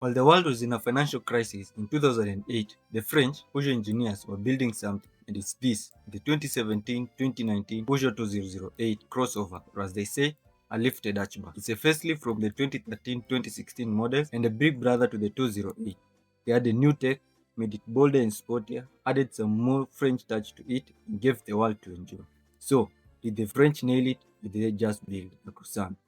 While the world was in a financial crisis in 2008, the French Peugeot engineers were building something, and it's this, the 2017-2019 Peugeot 2008 crossover, or as they say, a lifted hatchback. It's a facelift from the 2013-2016 models and a big brother to the 208. They had a new tech, made it bolder and sportier, added some more French touch to it, and gave the world to enjoy. So, did the French nail it, or did they just build a croissant?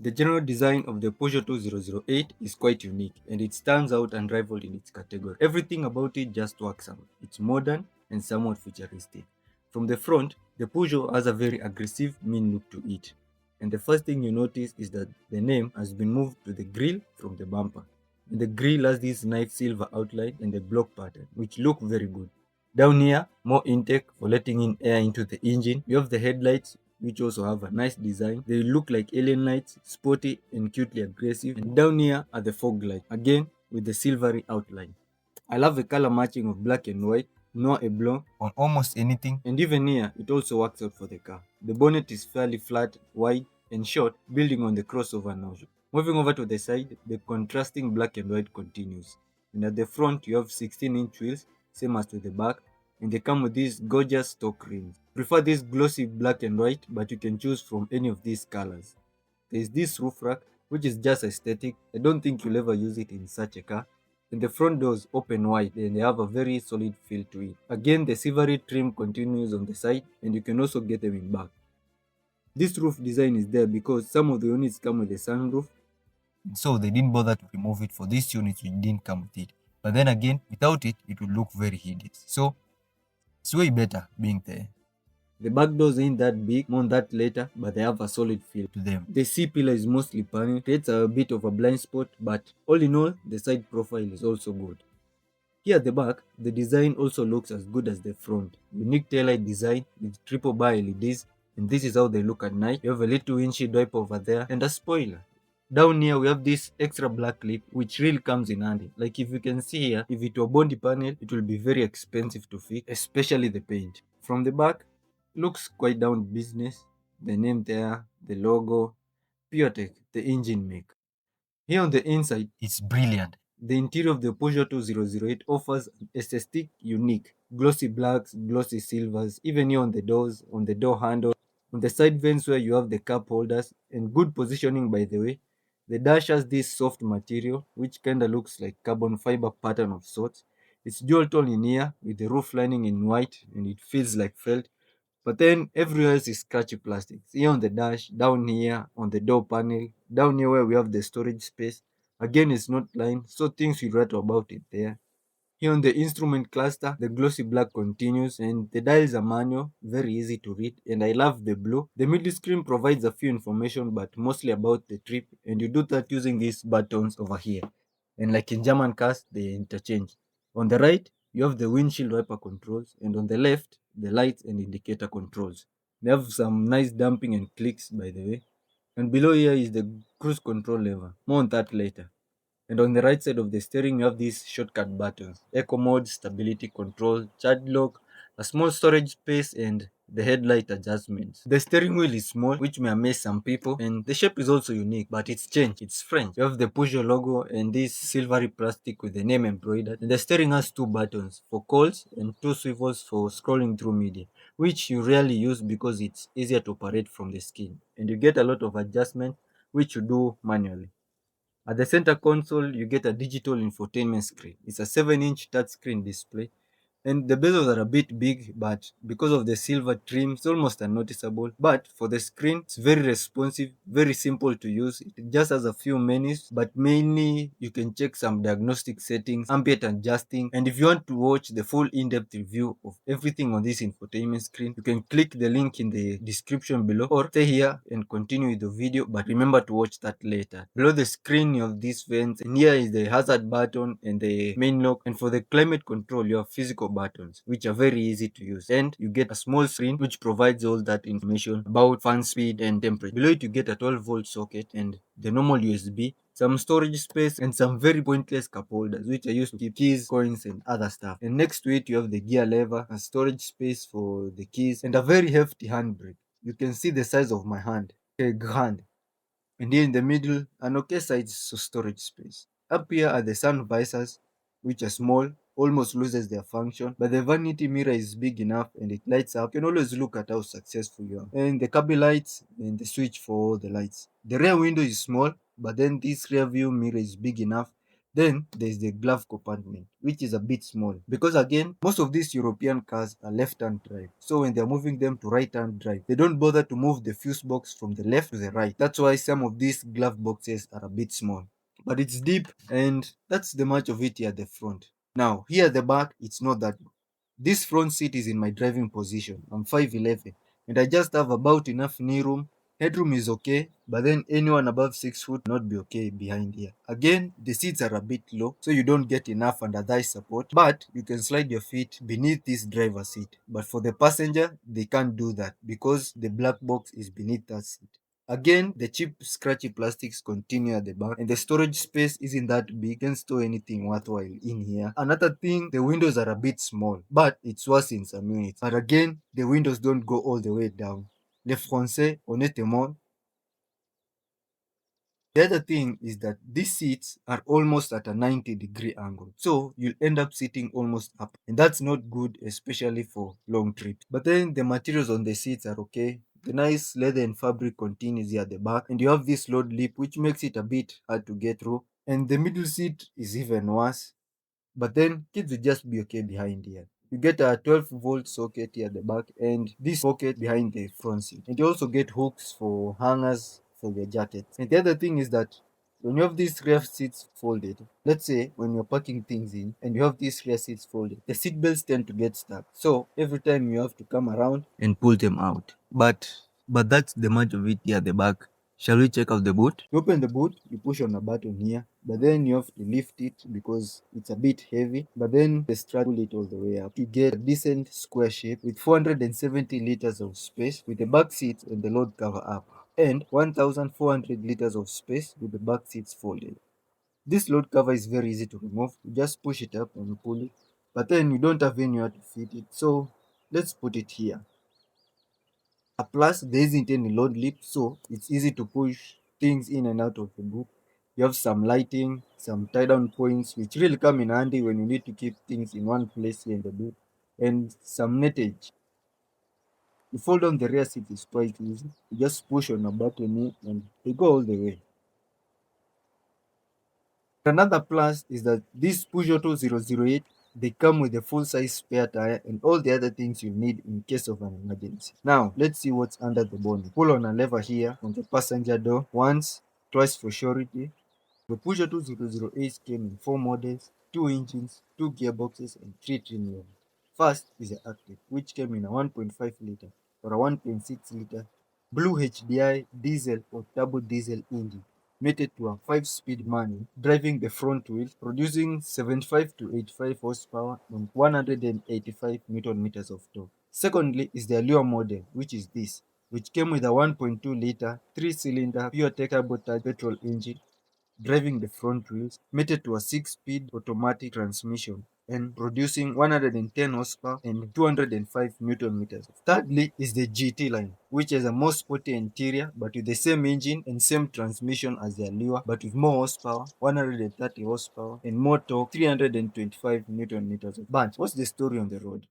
The general design of the Peugeot 2008 is quite unique and it stands out unrivaled in its category. Everything about it just works out. It's modern and somewhat futuristic. From the front, the Peugeot has a very aggressive, mean look to it. And the first thing you notice is that the name has been moved to the grille from the bumper. And the grille has this nice silver outline and the block pattern, which look very good. Down here, more intake for letting in air into the engine. You have the headlights, which also have a nice design. They look like alien lights, sporty and cutely aggressive. And down here are the fog lights, again with the silvery outline. I love the color matching of black and white, noir et blanc on almost anything. And even here, it also works out for the car. The bonnet is fairly flat, wide and short, building on the crossover nozzle. Moving over to the side, the contrasting black and white continues. And at the front, you have 16-inch wheels, same as to the back, and they come with these gorgeous stock rims. Prefer this glossy black and white, but you can choose from any of these colors. There is this roof rack, which is just aesthetic. I don't think you'll ever use it in such a car. And the front doors open wide and they have a very solid feel to it. Again, the silvery trim continues on the side and you can also get them in back. This roof design is there because some of the units come with a sunroof, so they didn't bother to remove it for these units which didn't come with it. But then again, without it, it would look very hideous. So it's way better being there. The back doors ain't that big, more on that later, but they have a solid feel to them. The C-pillar is mostly panel, creates a bit of a blind spot, but all in all, the side profile is also good. Here at the back, the design also looks as good as the front. Unique taillight design with triple bar LEDs, and this is how they look at night. You have a little windshield wiper over there and a spoiler. Down here we have this extra black clip which really comes in handy. Like if you can see here, if it were body panel, it will be very expensive to fix, especially the paint. From the back, looks quite down business. The name there, the logo, PureTech, the engine make. Here on the inside, it's brilliant. The interior of the Peugeot 2008 offers an aesthetic unique. Glossy blacks, glossy silvers, even here on the doors, on the door handle, on the side vents where you have the cup holders, and good positioning by the way. The dash has this soft material which kinda looks like carbon fiber pattern of sorts. It's dual tone in here with the roof lining in white and it feels like felt. But then everywhere else is scratchy plastics. Here on the dash, down here on the door panel, down here where we have the storage space. Again, it's not lined, so things you write about it there. Here on the instrument cluster, the glossy black continues and the dials are manual, very easy to read, and I love the blue. The middle screen provides a few information but mostly about the trip, and you do that using these buttons over here. And like in German cars, they interchange. On the right, you have the windshield wiper controls, and on the left, the lights and indicator controls. They have some nice damping and clicks by the way. And below here is the cruise control lever. More on that later. And on the right side of the steering, you have these shortcut buttons: Eco Mode, Stability Control, Charge Lock, a small storage space, and the headlight adjustments. The steering wheel is small, which may amaze some people, and the shape is also unique, but it's changed. It's French. You have the Peugeot logo and this silvery plastic with the name embroidered. And the steering has two buttons for calls and two swivels for scrolling through media, which you rarely use because it's easier to operate from the screen. And you get a lot of adjustment, which you do manually. At the center console, you get a digital infotainment screen. It's a 7-inch touchscreen display, and the bezels are a bit big, but because of the silver trim, it's almost unnoticeable. But for the screen, it's very responsive, very simple to use. It just has a few menus, but mainly you can check some diagnostic settings, ambient adjusting, and if you want to watch the full in-depth review of everything on this infotainment screen, you can click the link in the description below or stay here and continue with the video, but remember to watch that later. Below the screen you have these vents, and here is the hazard button and the main lock, and for the climate control you have physical buttons which are very easy to use, and you get a small screen which provides all that information about fan speed and temperature. Below it you get a 12-volt socket and the normal USB, some storage space, and some very pointless cup holders which are used to keep keys, coins, and other stuff. And next to it you have the gear lever, a storage space for the keys, and a very hefty handbrake. You can see the size of my hand. A hand. And here in the middle, an okay sized storage space. Up here are the sun visors, which are small, almost loses their function, but the vanity mirror is big enough and it lights up. You can always look at how successful you are. And the cubby lights and the switch for all the lights. The rear window is small, but then this rear view mirror is big enough. Then there's the glove compartment, which is a bit small because again, most of these European cars are left-hand drive. So when they're moving them to right-hand drive, they don't bother to move the fuse box from the left to the right. That's why some of these glove boxes are a bit small. But it's deep, and that's the much of it here at the front. Now, here at the back, it's not that. This front seat is in my driving position. I'm 5'11", and I just have about enough knee room. Headroom is okay, but then anyone above 6 foot not be okay behind here. Again, the seats are a bit low, so you don't get enough under thigh support, but you can slide your feet beneath this driver's seat. But for the passenger, they can't do that because the black box is beneath that seat. Again, the cheap scratchy plastics continue at the back, and the storage space isn't that big. You can store anything worthwhile in here. Another thing, the windows are a bit small, but it's worse in some units. But again, the windows don't go all the way down. Les Français, honnêtement. The other thing is that these seats are almost at a 90-degree angle. So you'll end up sitting almost up. And that's not good, especially for long trips. But then the materials on the seats are okay. The nice leather and fabric continues here at the back. And you have this load lip, which makes it a bit hard to get through. And the middle seat is even worse. But then kids will just be okay behind here. You get a 12-volt socket here at the back and this pocket behind the front seat. And you also get hooks for hangers for your jackets. And the other thing is that when you have these rear seats folded, let's say when you're packing things in and you have these rear seats folded, the seat belts tend to get stuck. So every time you have to come around and pull them out. But that's the much of it here at the back. Shall we check out the boot? You open the boot, you push on a button here, but then you have to lift it because it's a bit heavy. But then the strap pull it all the way up. You get a decent square shape with 470 liters of space with the back seats and the load cover up, and 1,400 liters of space with the back seats folded. This load cover is very easy to remove. You just push it up and you pull it, but then you don't have anywhere to fit it. So let's put it here. Plus, there isn't any load lip, so it's easy to push things in and out of the boot. You have some lighting, some tie-down points, which really come in handy when you need to keep things in one place here in the boot, and some nettage. You fold down the rear seat is quite easy. You just push on a button here and they go all the way. Another plus is that this Peugeot 2008, they come with a full-size spare tire and all the other things you need in case of an emergency. Now, let's see what's under the bonnet. Pull on a lever here on the passenger door, once, twice for surety. The Peugeot 2008 came in 4 models, 2 engines, 2 gearboxes, and 3 trim levels. First is the Active, which came in a 1.5 liter or a 1.6 liter Blue HDI diesel or turbo diesel engine mated to a 5-speed manual, driving the front wheel, producing 75 to 85 horsepower and 185 newton meters of torque. Secondly is the Allure model, which is this, which came with a 1.2 liter 3-cylinder pure turbocharged petrol engine, driving the front wheels, mated to a 6-speed automatic transmission and producing 110 horsepower and 205 newton meters. Thirdly is the GT line, which has a more sporty interior but with the same engine and same transmission as the Allure, but with more horsepower, 130 horsepower, and more torque, 325 newton meters. But what's the story on the road?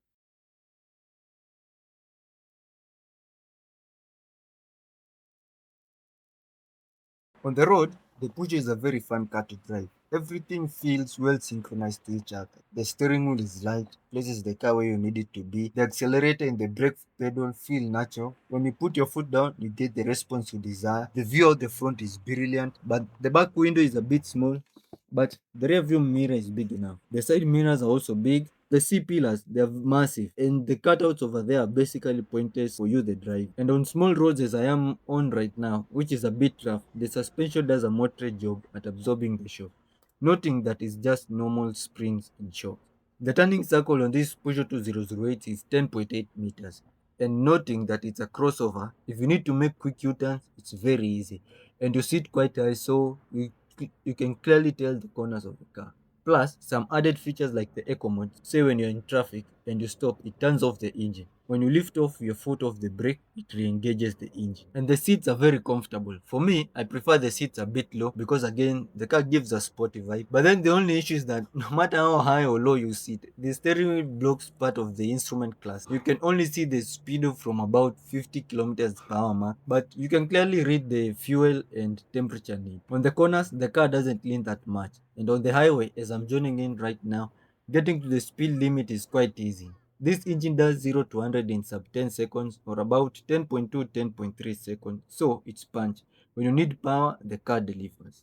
On the road, the Peugeot is a very fun car to drive. Everything feels well synchronized to each other. The steering wheel is light, places the car where you need it to be. The accelerator and the brake pedal feel natural. When you put your foot down, you get the response you desire. The view of the front is brilliant, but the back window is a bit small. But the rear view mirror is big enough. The side mirrors are also big. The C pillars, they are massive, and the cutouts over there are basically pointers for you to drive. And on small roads as I am on right now, which is a bit rough, the suspension does a moderate job at absorbing the shock, noting that it's just normal springs and shock. The turning circle on this Peugeot 2008 is 10.8 meters, and noting that it's a crossover, if you need to make quick U-turns, it's very easy, and you sit quite high, so you can clearly tell the corners of the car. Plus, some added features like the eco mode, say when you're in traffic and you stop, it turns off the engine. When you lift off your foot off the brake, it re-engages the engine. And the seats are very comfortable. For me, I prefer the seats a bit low because again, the car gives a sporty vibe. But then the only issue is that no matter how high or low you sit, the steering wheel blocks part of the instrument cluster. You can only see the speedo from about 50 kilometers per hour mark, but you can clearly read the fuel and temperature need. On the corners, the car doesn't lean that much. And on the highway, as I'm joining in right now, getting to the speed limit is quite easy. This engine does 0 to 100 in sub 10 seconds or about 10.2 10.3 seconds, so it's punch. When you need power, the car delivers.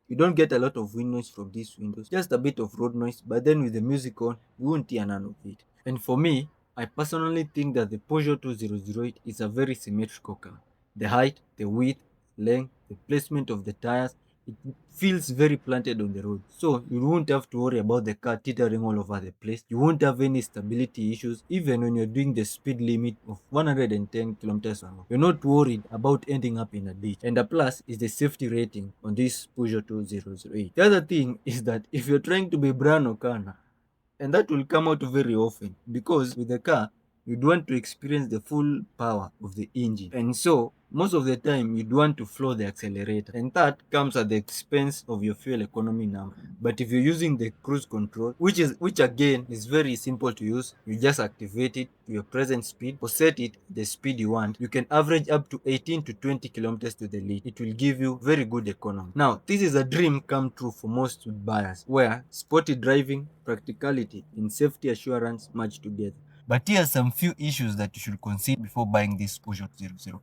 You don't get a lot of wind noise from these windows, just a bit of road noise, but then with the music on, you won't hear none of it. And for me, I personally think that the Peugeot 2008 is a very symmetrical car. The height, the width, length, the placement of the tires, it feels very planted on the road. So you won't have to worry about the car teetering all over the place. You won't have any stability issues even when you're doing the speed limit of 110 kilometers an hour. You're not worried about ending up in a ditch. And the plus is the safety rating on this Peugeot 2008. The other thing is that if you're trying to be Brian O'Connor, and that will come out very often because with the car you'd want to experience the full power of the engine, and so most of the time you'd want to floor the accelerator, and that comes at the expense of your fuel economy now. But if you're using the cruise control, which again is very simple to use, you just activate it to your present speed or set it the speed you want, you can average up to 18 to 20 kilometers to the liter. It will give you very good economy. Now this is a dream come true for most buyers, where sporty driving, practicality, and safety assurance merge together. But here are some few issues that you should consider before buying this Peugeot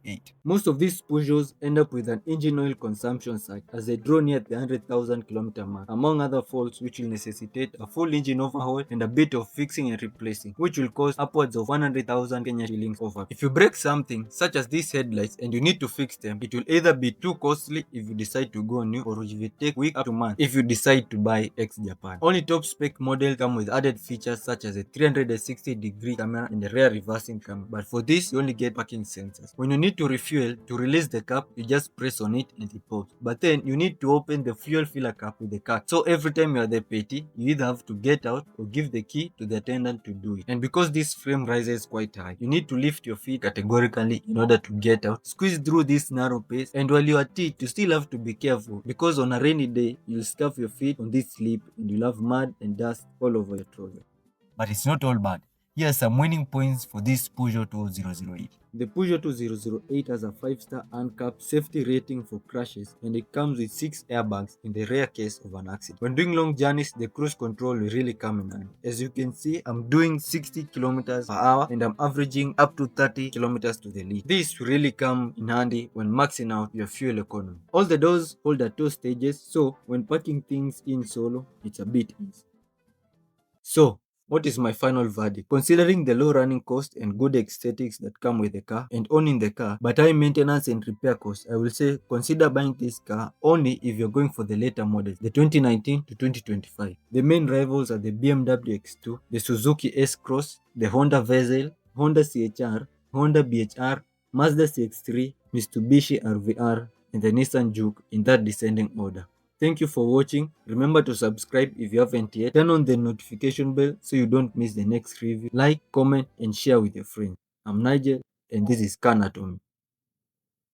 008. Most of these Peugeots end up with an engine oil consumption surge as they draw near the 100,000 kilometer mark, among other faults which will necessitate a full engine overhaul and a bit of fixing and replacing, which will cost upwards of 100,000 Kenya shillings over. If you break something such as these headlights and you need to fix them, it will either be too costly if you decide to go new, or it will take weeks up to months if you decide to buy ex Japan. Only top spec models come with added features such as a 360-degree camera and a rear reversing camera, but for this you only get parking sensors. When you need to refuel, to release the cap, you just press on it and it pops. But then you need to open the fuel filler cap with the car. So every time you are the petty, you either have to get out or give the key to the attendant to do it. And because this frame rises quite high, you need to lift your feet categorically in order to get out, squeeze through this narrow space, and while you are at it, you still have to be careful because on a rainy day, you'll scuff your feet on this slip and you'll have mud and dust all over your trousers. But it's not all bad. Here are some winning points for this Peugeot 2008. The Peugeot 2008 has a 5-star uncapped safety rating for crashes, and it comes with 6 airbags in the rare case of an accident. When doing long journeys, the cruise control will really come in handy. As you can see, I'm doing 60 kilometers per hour and I'm averaging up to 30 kilometers to the liter. This will really come in handy when maxing out your fuel economy. All the doors hold at 2 stages, so when packing things in solo, it's a bit easy. So, what is my final verdict? Considering the low running cost and good aesthetics that come with the car and owning the car, but high maintenance and repair costs, I will say consider buying this car only if you're going for the later models, the 2019 to 2025. The main rivals are the BMW X2, the Suzuki S-Cross, the Honda Vezel, Honda CHR, Honda BHR, Mazda CX-3, Mitsubishi RVR, and the Nissan Juke in that descending order. Thank you for watching. Remember to subscribe if you haven't yet. Turn on the notification bell so you don't miss the next review. Like, comment, and share with your friends. I'm Nigel, and this is Car-natomy.